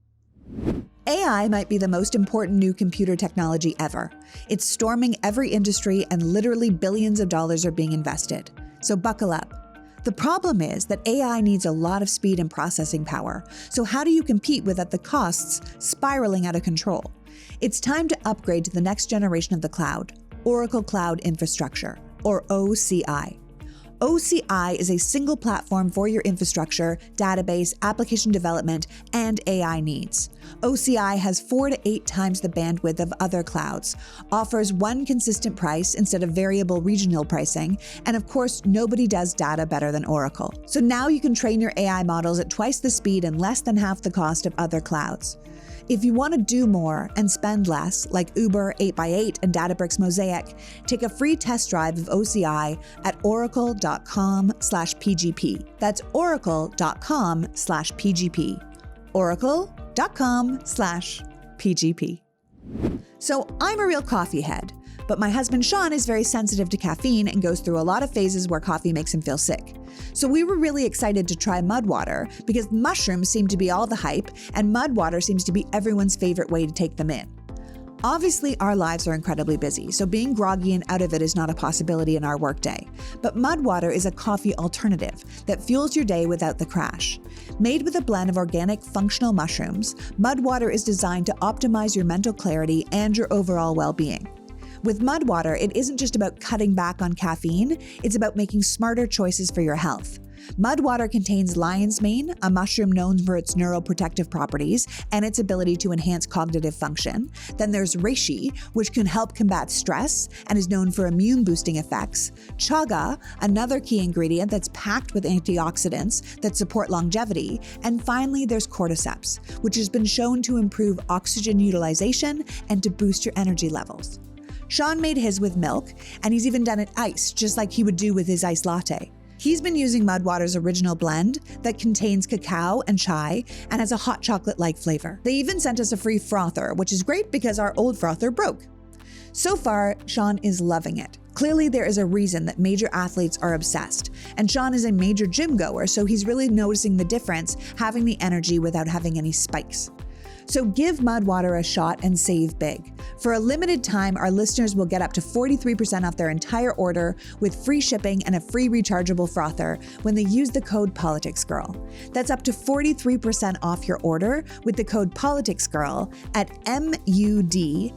B: AI might be the most important new computer technology ever. It's storming every industry and literally billions of dollars are being invested. So buckle up. The problem is that AI needs a lot of speed and processing power. So how do you compete without the costs spiraling out of control? It's time to upgrade to the next generation of the cloud, Oracle Cloud Infrastructure, or OCI. OCI is a single platform for your infrastructure, database, application development, and AI needs. OCI has 4 to 8 times the bandwidth of other clouds, offers one consistent price instead of variable regional pricing, and of course, nobody does data better than Oracle. So now you can train your AI models at twice the speed and less than half the cost of other clouds. If you want to do more and spend less, like Uber 8x8 and Databricks Mosaic, take a free test drive of OCI at oracle.com/PGP. That's oracle.com/PGP. oracle.com/PGP. So I'm a real coffee head, but my husband Sean is very sensitive to caffeine and goes through a lot of phases where coffee makes him feel sick. So we were really excited to try mud water because mushrooms seem to be all the hype and mud water seems to be everyone's favorite way to take them in. Obviously, our lives are incredibly busy, so being groggy and out of it is not a possibility in our workday. But mud water is a coffee alternative that fuels your day without the crash. Made with a blend of organic functional mushrooms, mud water is designed to optimize your mental clarity and your overall well-being. With mud water, it isn't just about cutting back on caffeine, it's about making smarter choices for your health. Mud water contains lion's mane, a mushroom known for its neuroprotective properties and its ability to enhance cognitive function. Then there's reishi, which can help combat stress and is known for immune-boosting effects. Chaga, another key ingredient that's packed with antioxidants that support longevity. And finally, there's cordyceps, which has been shown to improve oxygen utilization and to boost your energy levels. Sean made his with milk, and he's even done it iced, just like he would do with his iced latte. He's been using Mudwater's original blend that contains cacao and chai and has a hot chocolate-like flavor. They even sent us a free frother, which is great because our old frother broke. So far, Sean is loving it. Clearly, there is a reason that major athletes are obsessed, and Sean is a major gym goer, so he's really noticing the difference having the energy without having any spikes. So give Mudwater a shot and save big. For a limited time, our listeners will get up to 43% off their entire order with free shipping and a free rechargeable frother when they use the code PoliticsGirl. That's up to 43% off your order with the code PoliticsGirl at MUDWTR.com.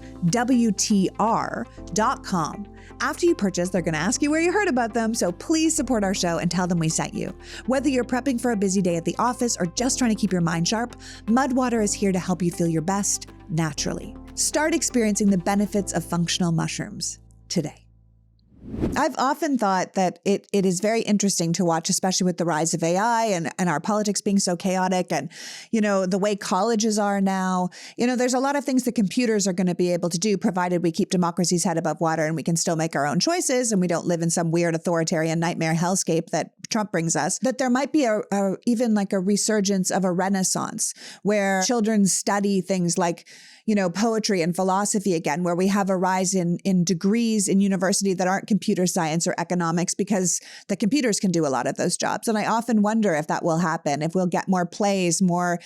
B: After you purchase, they're going to ask you where you heard about them, so please support our show and tell them we sent you. Whether you're prepping for a busy day at the office or just trying to keep your mind sharp, Mudwater is here to help you feel your best naturally. Start experiencing the benefits of functional mushrooms today. I've often thought that it is very interesting to watch, especially with the rise of AI and our politics being so chaotic and, the way colleges are now. There's a lot of things that computers are going to be able to do, provided we keep democracy's head above water and we can still make our own choices and we don't live in some weird authoritarian nightmare hellscape that Trump brings us, that there might be even like a resurgence of a renaissance where children study things like, poetry and philosophy again, where we have a rise in degrees in university that aren't computer science or economics because the computers can do a lot of those jobs. And I often wonder if that will happen, if we'll get more plays, more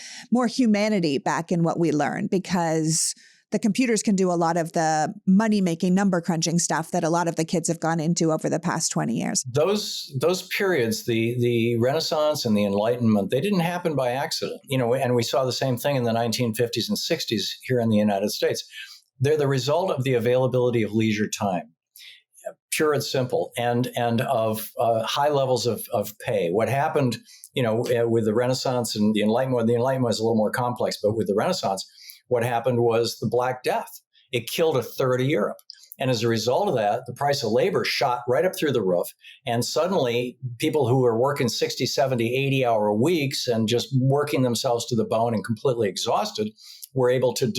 B: humanity back in what we learn, because the computers can do a lot of the money-making, number-crunching stuff that a lot of the kids have gone into over the past 20 years.
A: Those periods, the Renaissance and the Enlightenment, they didn't happen by accident. And we saw the same thing in the 1950s and 60s here in the United States. They're the result of the availability of leisure time, pure and simple, and of high levels of pay. What happened, with the Renaissance and the Enlightenment was a little more complex, but with the Renaissance, what happened was the Black Death. It killed a third of Europe. And as a result of that, the price of labor shot right up through the roof. And suddenly, people who were working 60, 70, 80-hour weeks and just working themselves to the bone and completely exhausted were able to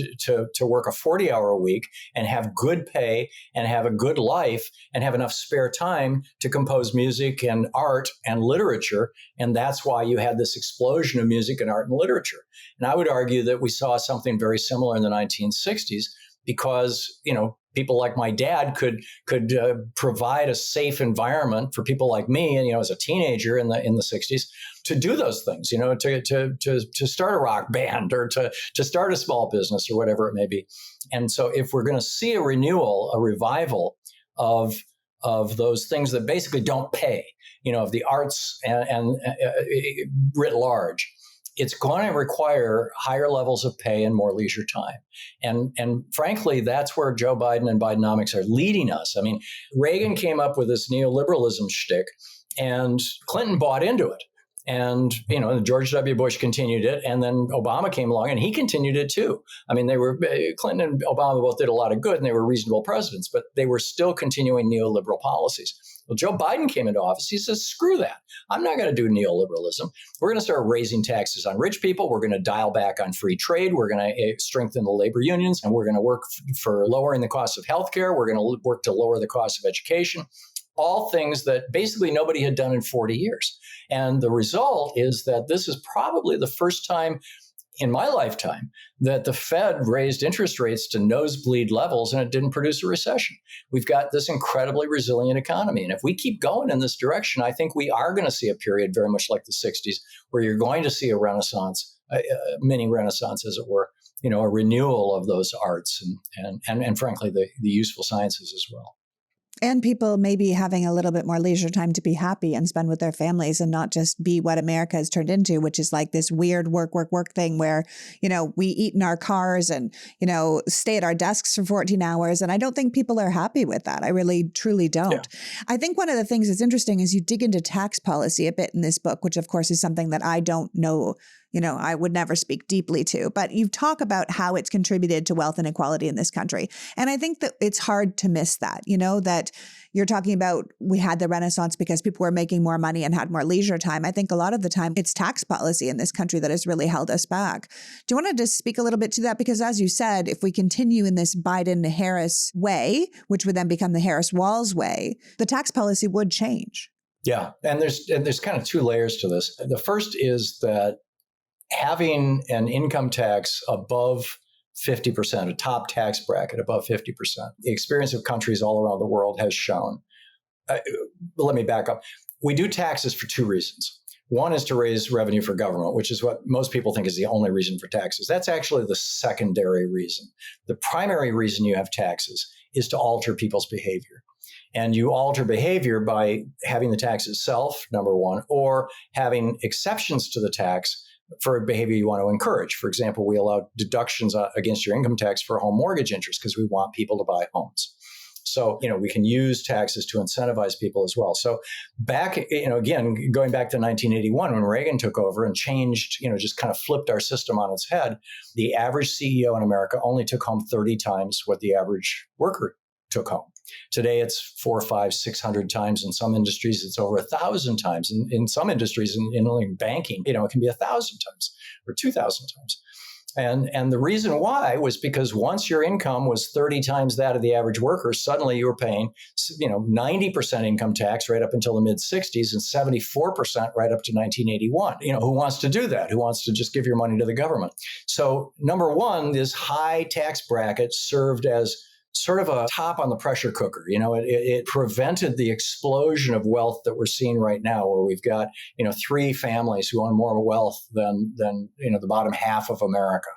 A: work a 40-hour week and have good pay and have a good life and have enough spare time to compose music and art and literature. And that's why you had this explosion of music and art and literature. And I would argue that we saw something very similar in the 1960s because, people like my dad could provide a safe environment for people like me, and as a teenager in the 60s, to do those things, to start a rock band or to start a small business or whatever it may be. And so, if we're going to see a revival of those things that basically don't pay, of the arts and writ large, it's going to require higher levels of pay and more leisure time. And frankly, that's where Joe Biden and Bidenomics are leading us. I mean, Reagan came up with this neoliberalism shtick And Clinton bought into it. And, George W. Bush continued it. And then Obama came along and he continued it too. I mean, Clinton and Obama both did a lot of good and they were reasonable presidents, but they were still continuing neoliberal policies. Well, Joe Biden came into office. He says, screw that. I'm not going to do neoliberalism. We're going to start raising taxes on rich people. We're going to dial back on free trade. We're going to strengthen the labor unions, and we're going to work for lowering the cost of healthcare. We're going to work to lower the cost of education. All things that basically nobody had done in 40 years. And the result is that this is probably the first time in my lifetime that the Fed raised interest rates to nosebleed levels and it didn't produce a recession. We've got this incredibly resilient economy. And if we keep going in this direction, I think we are going to see a period very much like the 60s where you're going to see a renaissance, a mini renaissance, as it were, a renewal of those arts and frankly, the useful sciences as well.
B: And people maybe having a little bit more leisure time to be happy and spend with their families and not just be what America has turned into, which is like this weird work thing where, we eat in our cars and, stay at our desks for 14 hours. And I don't think people are happy with that. I really, truly don't. Yeah. I think one of the things that's interesting is you dig into tax policy a bit in this book, which of course is something that I don't know. I would never speak deeply to, but you talk about how it's contributed to wealth inequality in this country. And I think that it's hard to miss that, that you're talking about we had the Renaissance because people were making more money and had more leisure time. I think a lot of the time it's tax policy in this country that has really held us back. Do you want to just speak a little bit to that? Because as you said, if we continue in this Biden-Harris way, which would then become the Harris-Walz way, the tax policy would change.
A: Yeah. And there's kind of two layers to this. The first is that having an income tax above 50%, a top tax bracket above 50%, the experience of countries all around the world has shown. Let me back up. We do taxes for two reasons. One is to raise revenue for government, which is what most people think is the only reason for taxes. That's actually the secondary reason. The primary reason you have taxes is to alter people's behavior. And you alter behavior by having the tax itself, number one, or having exceptions to the tax for a behavior you want to encourage. For example, we allow deductions against your income tax for home mortgage interest because we want people to buy homes. So, we can use taxes to incentivize people as well. So back, again, going back to 1981, when Reagan took over and changed, just kind of flipped our system on its head, the average CEO in America only took home 30 times what the average worker took home. Today, it's 400, 500, 600 times. In some industries, it's over 1,000 times. In some industries, in banking, it can be 1,000 times or 2,000 times. And the reason why was because once your income was 30 times that of the average worker, suddenly you were paying, 90% income tax right up until the mid 60s and 74% right up to 1981. Who wants to do that? Who wants to just give your money to the government? So number one, this high tax bracket served as sort of a top on the pressure cooker. It prevented the explosion of wealth that we're seeing right now, where we've got, three families who own more wealth than the bottom half of America.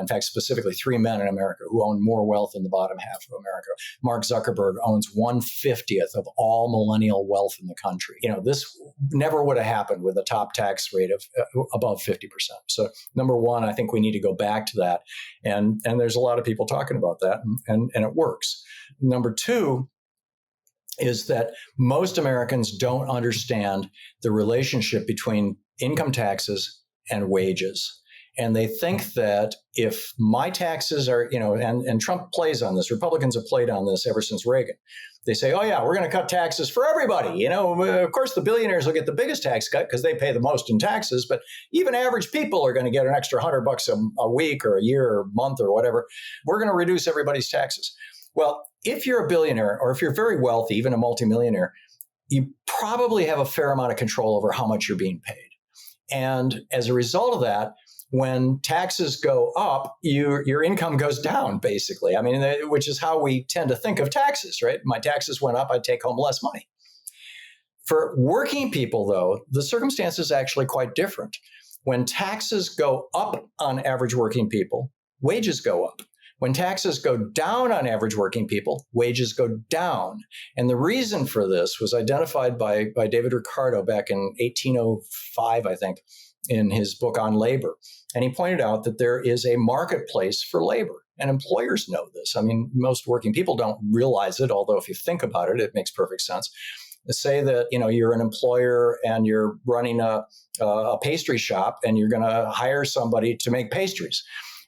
A: In fact, specifically 3 men in America who own more wealth than the bottom half of America. Mark Zuckerberg owns 1/50th of all millennial wealth in the country. This never would have happened with a top tax rate of above 50%. So number one, I think we need to go back to that. And there's a lot of people talking about that, and it works. Number two is that most Americans don't understand the relationship between income taxes and wages. And they think that if my taxes are, and Trump plays on this, Republicans have played on this ever since Reagan. They say, oh yeah, we're going to cut taxes for everybody. Of course, the billionaires will get the biggest tax cut because they pay the most in taxes, but even average people are going to get an extra $100 a week or a year or a month or whatever. We're going to reduce everybody's taxes. Well, if you're a billionaire or if you're very wealthy, even a multimillionaire, you probably have a fair amount of control over how much you're being paid. And as a result of that, when taxes go up, your income goes down, basically. I mean, which is how we tend to think of taxes, right? My taxes went up, I take home less money. For working people, though, the circumstance is actually quite different. When taxes go up on average working people, wages go up. When taxes go down on average working people, wages go down. And the reason for this was identified by David Ricardo back in 1805, I think, in his book on labor. And he pointed out that there is a marketplace for labor. And employers know this. I mean, most working people don't realize it, although if you think about it, it makes perfect sense. Say that, you're an employer and you're running a pastry shop and you're going to hire somebody to make pastries.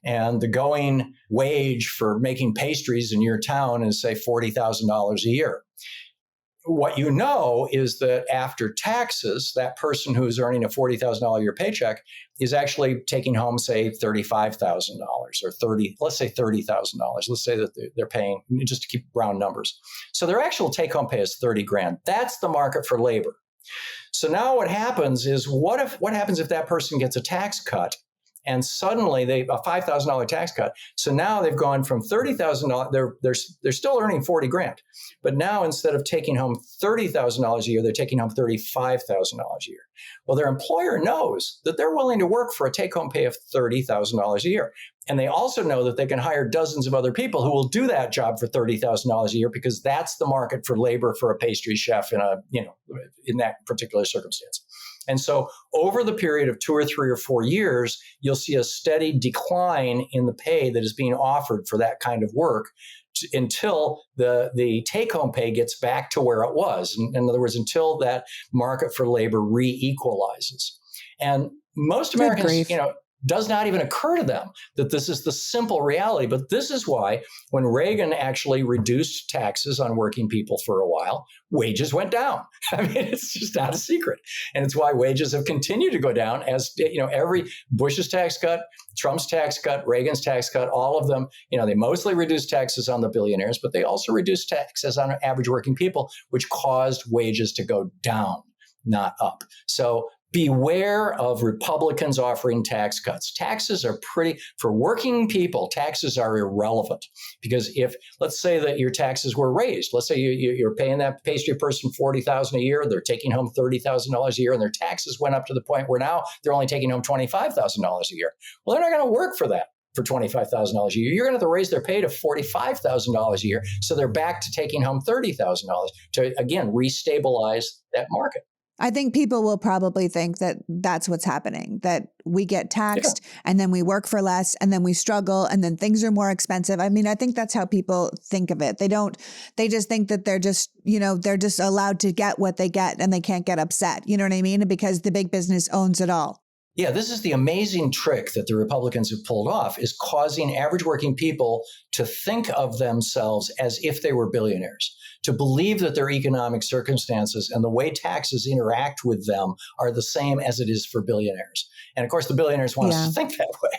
A: And the going wage for making pastries in your town is, say, $40,000 a year. What you know is that after taxes, that person who's earning a $40,000 a year paycheck is actually taking home, say, $35,000 or let's say $30,000. Let's say that they're paying, just to keep round numbers. So their actual take home pay is $30,000. That's the market for labor. So now what happens is, what happens if that person gets a tax cut? And suddenly a $5,000 tax cut. So now they've gone from $30,000. They're still earning $40,000, but now instead of taking home $30,000 a year, they're taking home $35,000 a year. Well, their employer knows that they're willing to work for a take-home pay of $30,000 a year, and they also know that they can hire dozens of other people who will do that job for $30,000 a year, because that's the market for labor for a pastry chef in that particular circumstance. And so over the period of 2 or 3 or 4 years, you'll see a steady decline in the pay that is being offered for that kind of work until the take-home pay gets back to where it was. In other words, until that market for labor re-equalizes. And most Americans, does not even occur to them that this is the simple reality. But this is why when Reagan actually reduced taxes on working people for a while, wages went down. I mean, it's just not a secret. And it's why wages have continued to go down as, every Bush's tax cut, Trump's tax cut, Reagan's tax cut, all of them, they mostly reduced taxes on the billionaires, but they also reduced taxes on average working people, which caused wages to go down, not up. So beware of Republicans offering tax cuts. Taxes are for working people, taxes are irrelevant, because let's say that your taxes were raised. Let's say you're paying that pastry person $40,000 a year. They're taking home $30,000 a year, and their taxes went up to the point where now they're only taking home $25,000 a year. Well, they're not going to work for that. For $25,000 a year, you're going to have to raise their pay to $45,000 a year. So they're back to taking home $30,000 to, again, restabilize that market.
B: I think people will probably think that that's what's happening, that we get taxed and then we work for less and then we struggle and then things are more expensive. I mean, I think that's how people think of it. They just think that they're just allowed to get what they get and they can't get upset. You know what I mean? Because the big business owns it all.
A: Yeah, this is the amazing trick that the Republicans have pulled off, is causing average working people to think of themselves as if they were billionaires, to believe that their economic circumstances and the way taxes interact with them are the same as it is for billionaires. And of course, the billionaires want us to think that way.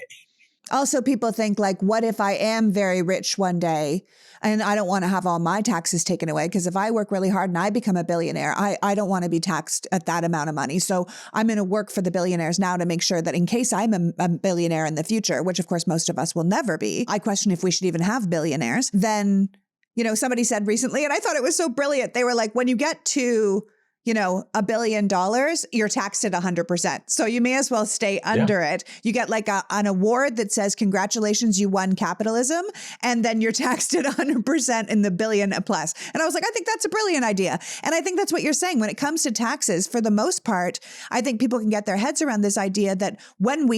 B: Also, people think like, what if I am very rich one day and I don't want to have all my taxes taken away? Because if I work really hard and I become a billionaire, I don't want to be taxed at that amount of money. So I'm going to work for the billionaires now to make sure that in case I'm a billionaire in the future, which of course most of us will never be, I question if we should even have billionaires. Then, somebody said recently, and I thought it was so brilliant. They were like, when you get to $1 billion, you're taxed at 100%. So you may as well stay under it. You get like an award that says, congratulations, you won capitalism. And then you're taxed at 100% in the billion plus. And I was like, I think that's a brilliant idea. And I think that's what you're saying. When it comes to taxes, for the most part, I think people can get their heads around this idea that when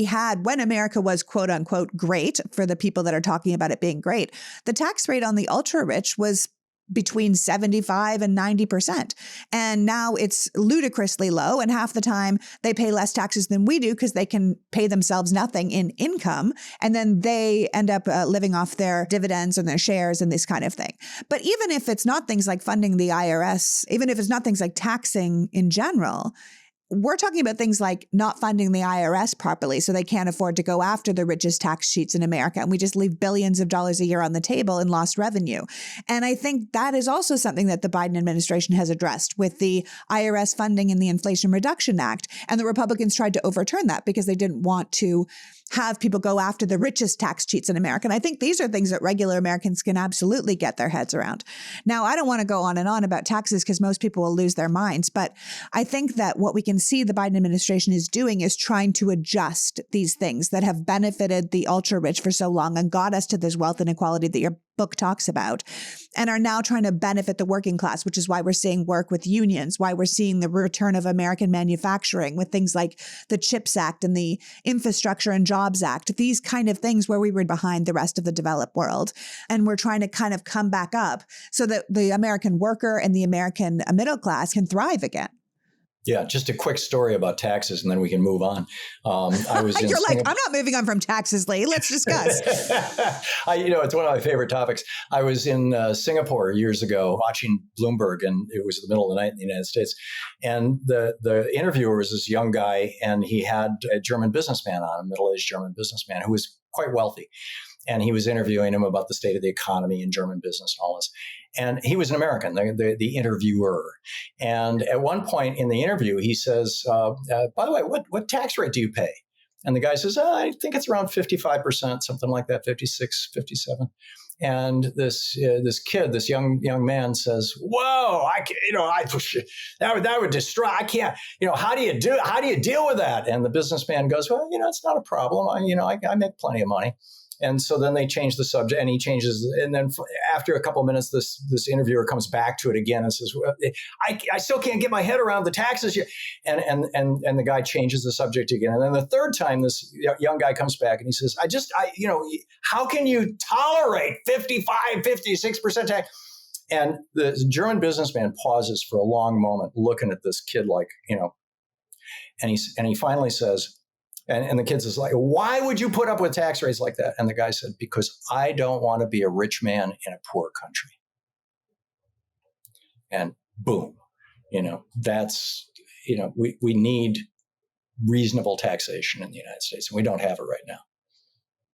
B: America was quote unquote great, for the people that are talking about it being great, the tax rate on the ultra rich was between 75 and 90%. And now it's ludicrously low. And half the time they pay less taxes than we do because they can pay themselves nothing in income. And then they end up living off their dividends and their shares and this kind of thing. But even if it's not things like funding the IRS, even if it's not things like taxing in general, we're talking about things like not funding the IRS properly so they can't afford to go after the richest tax cheats in America. And we just leave billions of dollars a year on the table in lost revenue. And I think that is also something that the Biden administration has addressed with the IRS funding in the Inflation Reduction Act. And the Republicans tried to overturn that because they didn't want to have people go after the richest tax cheats in America. And I think these are things that regular Americans can absolutely get their heads around. Now, I don't want to go on and on about taxes because most people will lose their minds. But I think that what we can see the Biden administration is doing is trying to adjust these things that have benefited the ultra rich for so long and got us to this wealth inequality that you're book talks about, and are now trying to benefit the working class, which is why we're seeing work with unions, why we're seeing the return of American manufacturing with things like the CHIPS Act and the Infrastructure and Jobs Act, these kind of things where we were behind the rest of the developed world. And we're trying to kind of come back up so that the American worker and the American middle class can thrive again.
A: Yeah, just a quick story about taxes, and then we can move on. I was in
B: You're like, I'm not moving on from taxes, Lee. Let's discuss.
A: It's one of my favorite topics. I was in Singapore years ago watching Bloomberg, and it was the middle of the night in the United States. And the interviewer was this young guy, and he had a German businessman on, a middle-aged German businessman who was quite wealthy. And he was interviewing him about the state of the economy and German business and all this. And he was an American, the interviewer. And at one point in the interview, he says, by the way, what tax rate do you pay? And the guy says, I think it's around 55%, something like that, 56, 57. And this kid, this young man says, "Whoa, that would destroy. I can't. How do you deal with that?" And the businessman goes, "Well, it's not a problem. I make plenty of money." And so then they change the subject, and he changes. And then after a couple of minutes, this interviewer comes back to it again and says, "Well, I still can't get my head around the taxes here." And the guy changes the subject again. And then the third time, this young guy comes back and he says, "How can you tolerate 55, 56% tax?" And the German businessman pauses for a long moment, looking at this kid and he finally says. And the kid says, "Why would you put up with tax rates like that?" And the guy said, "Because I don't want to be a rich man in a poor country." And boom, we need reasonable taxation in the United States, and we don't have it right now.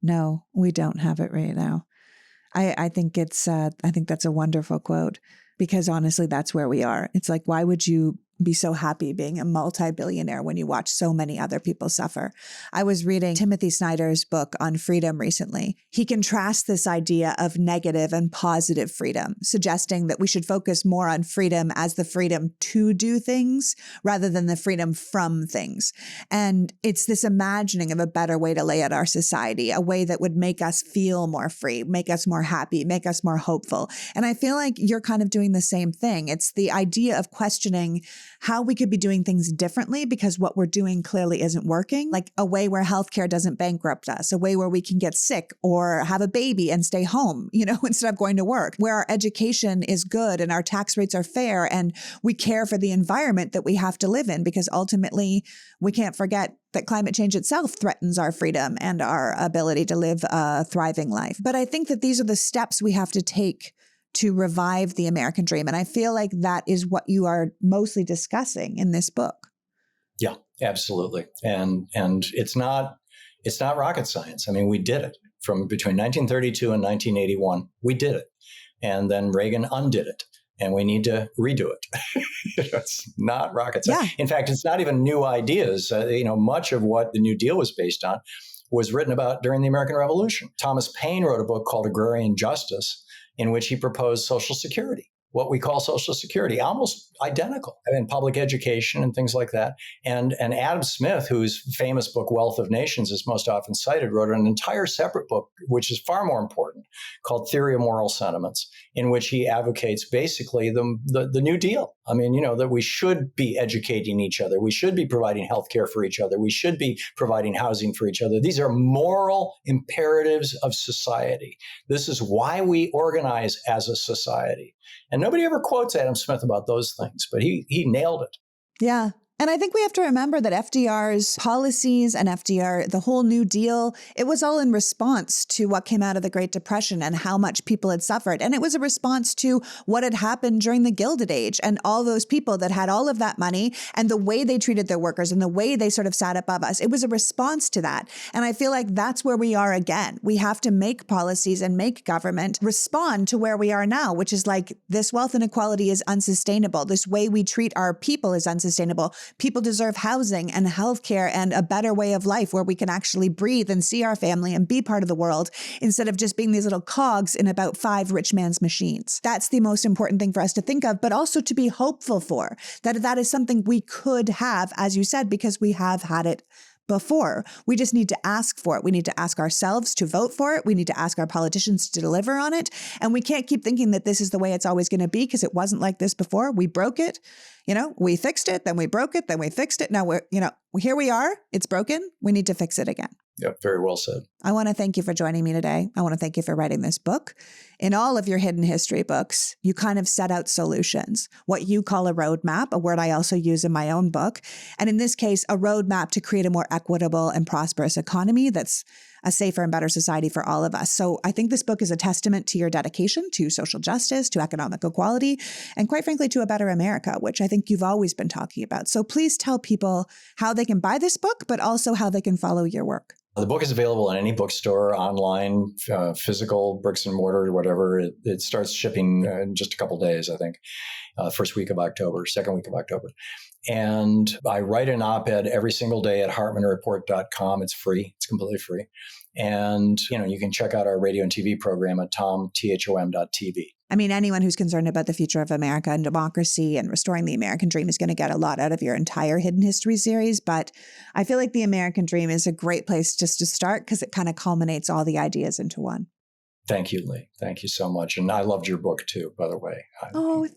B: No, we don't have it right now. I think that's a wonderful quote, because honestly, that's where we are. It's like, why would you be so happy being a multi-billionaire when you watch so many other people suffer? I was reading Timothy Snyder's book on freedom recently. He contrasts this idea of negative and positive freedom, suggesting that we should focus more on freedom as the freedom to do things rather than the freedom from things. And it's this imagining of a better way to lay out our society, a way that would make us feel more free, make us more happy, make us more hopeful. And I feel like you're kind of doing the same thing. It's the idea of questioning how we could be doing things differently because what we're doing clearly isn't working, like a way where healthcare doesn't bankrupt us, a way where we can get sick or have a baby and stay home, instead of going to work, where our education is good and our tax rates are fair and we care for the environment that we have to live in, because ultimately we can't forget that climate change itself threatens our freedom and our ability to live a thriving life. But I think that these are the steps we have to take to revive the American dream. And I feel like that is what you are mostly discussing in this book.
A: Yeah, absolutely. And it's not rocket science. I mean, we did it from between 1932 and 1981. We did it. And then Reagan undid it. And we need to redo it. It's not rocket science. Yeah. In fact, it's not even new ideas. Much of what the New Deal was based on was written about during the American Revolution. Thomas Paine wrote a book called Agrarian Justice, in which he proposed Social Security, what we call Social Security, almost identical, and public education and things like that. And Adam Smith, whose famous book, Wealth of Nations, is most often cited, wrote an entire separate book, which is far more important, called Theory of Moral Sentiments, in which he advocates basically the New Deal. I mean, that we should be educating each other. We should be providing healthcare for each other. We should be providing housing for each other. These are moral imperatives of society. This is why we organize as a society. And nobody ever quotes Adam Smith about those things, but he nailed it.
B: Yeah. And I think we have to remember that FDR's policies and the whole New Deal, it was all in response to what came out of the Great Depression and how much people had suffered. And it was a response to what had happened during the Gilded Age and all those people that had all of that money and the way they treated their workers and the way they sort of sat above us. It was a response to that. And I feel like that's where we are again. We have to make policies and make government respond to where we are now, which is like, this wealth inequality is unsustainable. This way we treat our people is unsustainable. People deserve housing and healthcare and a better way of life where we can actually breathe and see our family and be part of the world instead of just being these little cogs in about 5 rich man's machines. That's the most important thing for us to think of, but also to be hopeful for, that is something we could have, as you said, because we have had it before. We just need to ask for it. We need to ask ourselves to vote for it. We need to ask our politicians to deliver on it. And we can't keep thinking that this is the way it's always going to be because it wasn't like this before. We broke it. We fixed it, then we broke it, then we fixed it. Now here we are. It's broken. We need to fix it again.
A: Yep, very well said.
B: I want to thank you for joining me today. I want to thank you for writing this book. In all of your hidden history books, you kind of set out solutions, what you call a roadmap, a word I also use in my own book. And in this case, a roadmap to create a more equitable and prosperous economy that's a safer and better society for all of us. So I think this book is a testament to your dedication to social justice, to economic equality, and quite frankly, to a better America, which I think you've always been talking about. So please tell people how they can buy this book, but also how they can follow your work.
A: The book is available in any bookstore, online, physical, bricks and mortar, whatever. It starts shipping in just a couple of days, I think, second week of October. And I write an op-ed every single day at hartmanreport.com. It's free. It's completely free. And, you can check out our radio and TV program at thom.tv.
B: I mean, anyone who's concerned about the future of America and democracy and restoring the American dream is going to get a lot out of your entire Hidden History series. But I feel like the American dream is a great place just to start because it kind of culminates all the ideas into one.
A: Thank you, Lee. Thank you so much. And I loved your book too, by the way.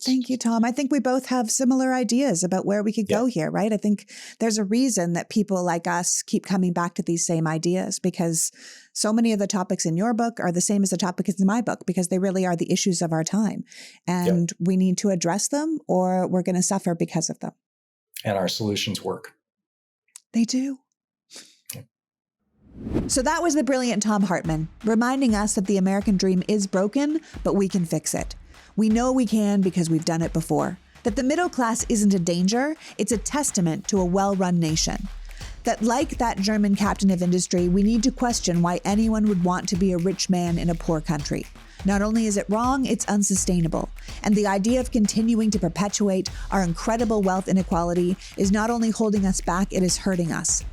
B: Thank you, Thom. I think we both have similar ideas about where we could go here, right? I think there's a reason that people like us keep coming back to these same ideas because so many of the topics in your book are the same as the topics in my book because they really are the issues of our time. And we need to address them or we're going to suffer because of them.
A: And our solutions work.
B: They do. So that was the brilliant Thom Hartman, reminding us that the American dream is broken, but we can fix it. We know we can because we've done it before. That the middle class isn't a danger, it's a testament to a well-run nation. That like that German captain of industry, we need to question why anyone would want to be a rich man in a poor country. Not only is it wrong, it's unsustainable. And the idea of continuing to perpetuate our incredible wealth inequality is not only holding us back, it is hurting us.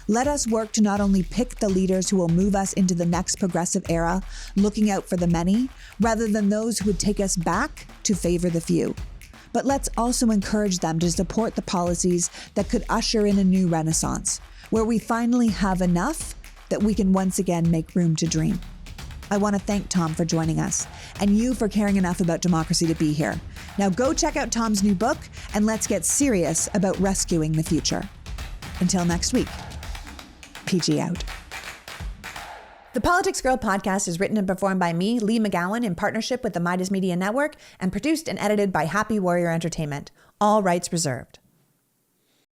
B: Let us work to not only pick the leaders who will move us into the next progressive era, looking out for the many, rather than those who would take us back to favor the few. But let's also encourage them to support the policies that could usher in a new renaissance, where we finally have enough that we can once again make room to dream. I want to thank Thom for joining us, and you for caring enough about democracy to be here. Now go check out Thom's new book, and let's get serious about rescuing the future. Until next week. PG out. The PoliticsGirl podcast is written and performed by me, Lee McGowan, in partnership with the Meidas Media Network, and produced and edited by Happy Warrior Entertainment. All rights reserved.